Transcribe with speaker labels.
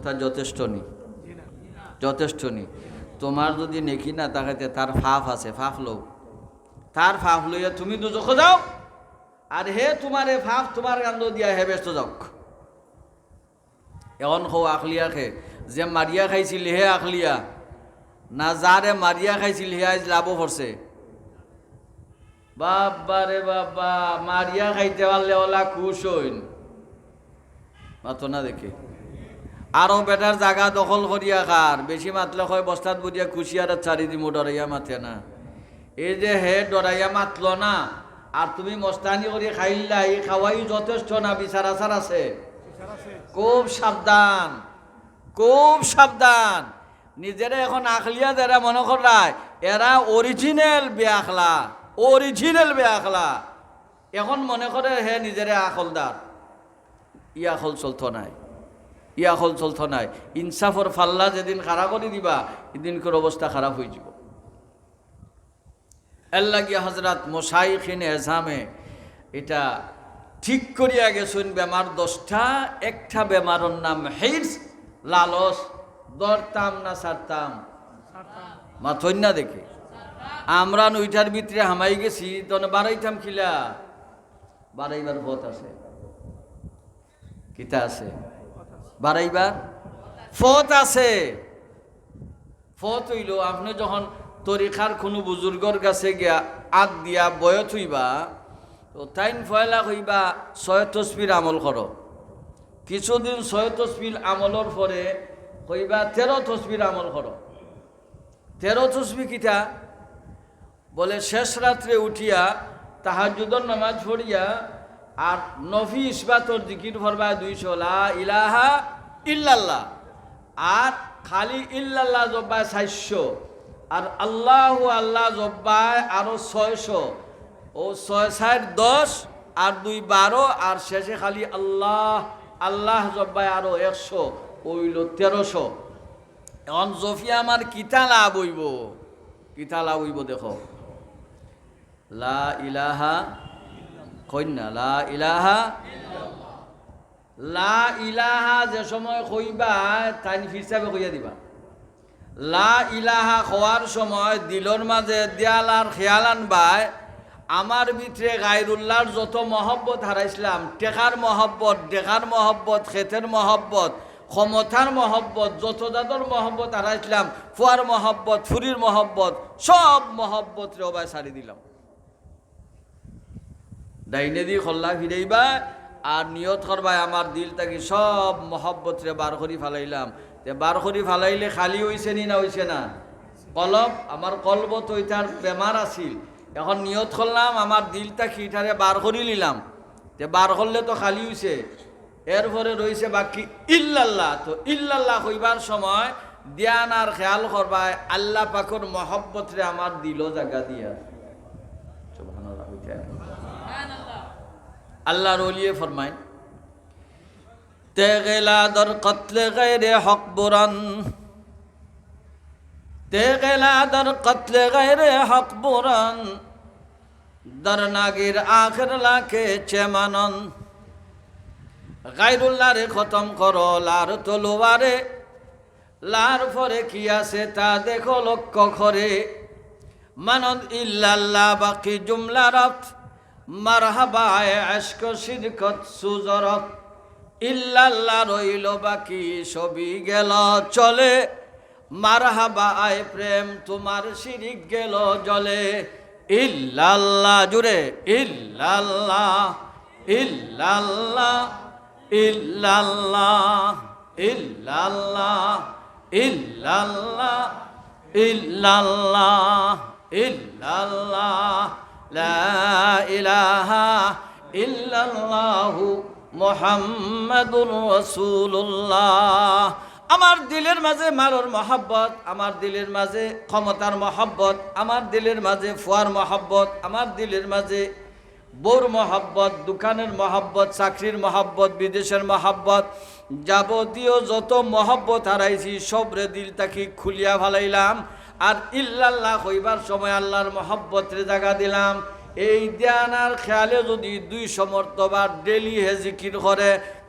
Speaker 1: কথা যথেষ্ট নি, যথেষ্ট নি। তোমার যদি নেকি না তাকাইতে তার ফাফ আছে, ফাফ লও, তার ফাফ লইয়া তুমি দুজখো যাও, আর হে তোমার এ ফাফ তোমার কান্দ দিয়া হে ব্যস্ত যাও। এখন হো আখলিয়া খে যে মারিয়া খাইছিল হে আখলিয়া না, যারে মারিয়া খাইছিল হে আজ লাভ পড়ছে। বাবা রে বাবা, মারিয়া খাইতে পারলে ওলা খুশ হইন মাতো না দেখে। আরো বেটার জায়গা দখল করিয়া খার, বেশি মাতলে হয় বস্তাত বুঝিয়া খুশি আর চারি দিমু ডরাইয়া মাতে না। এই যে হে ডরাইয়া মাতল না, আর তুমি মস্তানি করে খাইলা, এই খাওয়াই যথেষ্ট না, বিচার আচার আছে। খুব সাবধান, খুব সাবধান। নিজেরা এখন আখলিয়া যারা মনে করায় এরা অরিজিনাল বেআখলা, অরিজিনাল বেআখলা, এখন মনে করে হে নিজেরা আখলদার। ই আখল চলতো নাই, ই আখল চলতো নাই। ইনসাফর ফাল্লা যেদিন খাড়া করে দিবা এদিনকার অবস্থা খারাপ হয়ে যাব। আল্লাহ হজরত মোশাইখিন এজামে এটা ঠিক করিয়া গেছেন বেমার 10টা। একটা বেমারের নাম হিরস, লালস। দরতাম না ছাড়তাম, মাথই না দেখে আমরা নইটার ভিতরে হামাই গেছি, তখন বাড়াইতাম খিলা, বাড়াইবার পথ আছে, কিতা আছে, বাড়াইবার পথ আছে। পথ হইল আপনি যখন তরিকার কোনো বুজুর্গর কাছে গিয়া আগ দিয়া বয়স হইবা, তো তাইন ফয়লা হইবা 6 তসবির আমল করো। কিছুদিন 6 তসবির আমলের পরে হইবা 13 তসবির আমল করো। 13 তসবি কিতা বলে, শেষ রাত্রে উঠিয়া তাহাজ্জুদের নামাজ পড়িয়া আর নফি ইসবাতর জিকির ফরবা 200, লা ইলাহা ইল্লাল্লাহ, আর খালি ইল্লাল্লাহ জব্বায় 400, আর আল্লাহু আল্লাহ জব্বায় আরো 600। ও 6 4 10 আর 2 12, আর শেষে খালি আল্লাহ আল্লাহ জব্বায় আরো 100, ওইল 1300। এখন জফিয়া আমার কিতা লাভ হইব, কিতা লাভ হইব দেখো। লা ইলাহা কইনা, লা ইলাহা, লা ইলাহা যে সময় কইবা তাই হিসাবে কইয়া দিবা। লা ইলাহা খোয়ার সময় দিলর মাঝে দেয়াল আর খেয়াল আনবাই, আমার ভিতরে গায়রুল্লাহর যত মহব্বত হারাইছিলাম, টেকার মহব্বত, ডেকার মহব্বত, খেতের মহব্বত, ক্ষমতার মহব্বত, যত দাদর মহব্বত হারাইছিলাম, ফুয়ার মহব্বত, ফুরির মহব্বত, সব মহব্বত রবাই ছাড়ি দিলাম। ডাইনে দি খল্লা ফিরাইবা আর নিয়ত করবাই আমার দিল থাকি সব মহব্বত রে বার করি ফালাইলাম। তে বার করি ফালাইলে খালি হইছে নি না হইছে না? কলব, আমার কলব তো এটার বেমার আছিল। এখন নিয়ত করলাম আমার দিল থাকি এটারে বার করি নিলাম, তে বার করলে তো খালি হইছে। এরপরে রয়েছে বাকি ইল্লাল্লাহ। তো ইল্লাল্লাহ হইবার সময় ধ্যান আর খেয়াল করবাই আল্লাহ পাকর মহব্বত রে আমার দিল জায়গা দিয়া। আল্লাহর ওলিয়ে ফরমায়, তেগেলা দর কতলে গায়রে হক বুরান, তেগেলা দর কতলে গায়রে হক বুরান, দর নাগির আখের লাখে চেমানন। গায়রুল্লাহ রে খতম করো লার তলোয়ারে, লার পরে কি আছে তা দেখো লক্ষ্য করে। মানদ ইল্লাল্লাহ বাকি জুমলারত, মারহাবায় আশক শিরকত সুজরত। ইল্লাল্লাহ রইল বাকি সবই গেল চলে, মারহাবা আয় প্রেম তোমার শিরিক গেল জলে। ইল্লাল্লাহ জুড়ে, ইল্লাল্লাহ ইল্লাল্লাহ ইল্লাল্লাহ ইল্লাল্লাহ ইল্লাল্লাহ ইল্লাল্লাহ ইল্লাল্লাহ, লা ইলাহা ইল্লাল্লাহু মুহাম্মাদুর রাসূলুল্লাহ। আমার দিলের মাঝে মালর মহব্বত, আমার দিলের মাঝে ক্ষমতার মহব্বত, আমার দিলের মাঝে ফুয়ার মহব্বত, আমার দিলের মাঝে বউর মহব্বত, দোকানের মহব্বত, চাকরির মহব্বত, বিদেশের মহব্বত, যাবতীয় যত মহব্বত হারাইছি সবরে দিল তাকি খুলিয়া ভালাইলাম। আর ইল্লাল্লাহ হইবার সময় আল্লাহর মহব্বতের জায়গা দিলাম। এই ধ্যান আর খেয়ালে যদি 200 মর্তবার ডেলি হে জিকির করে,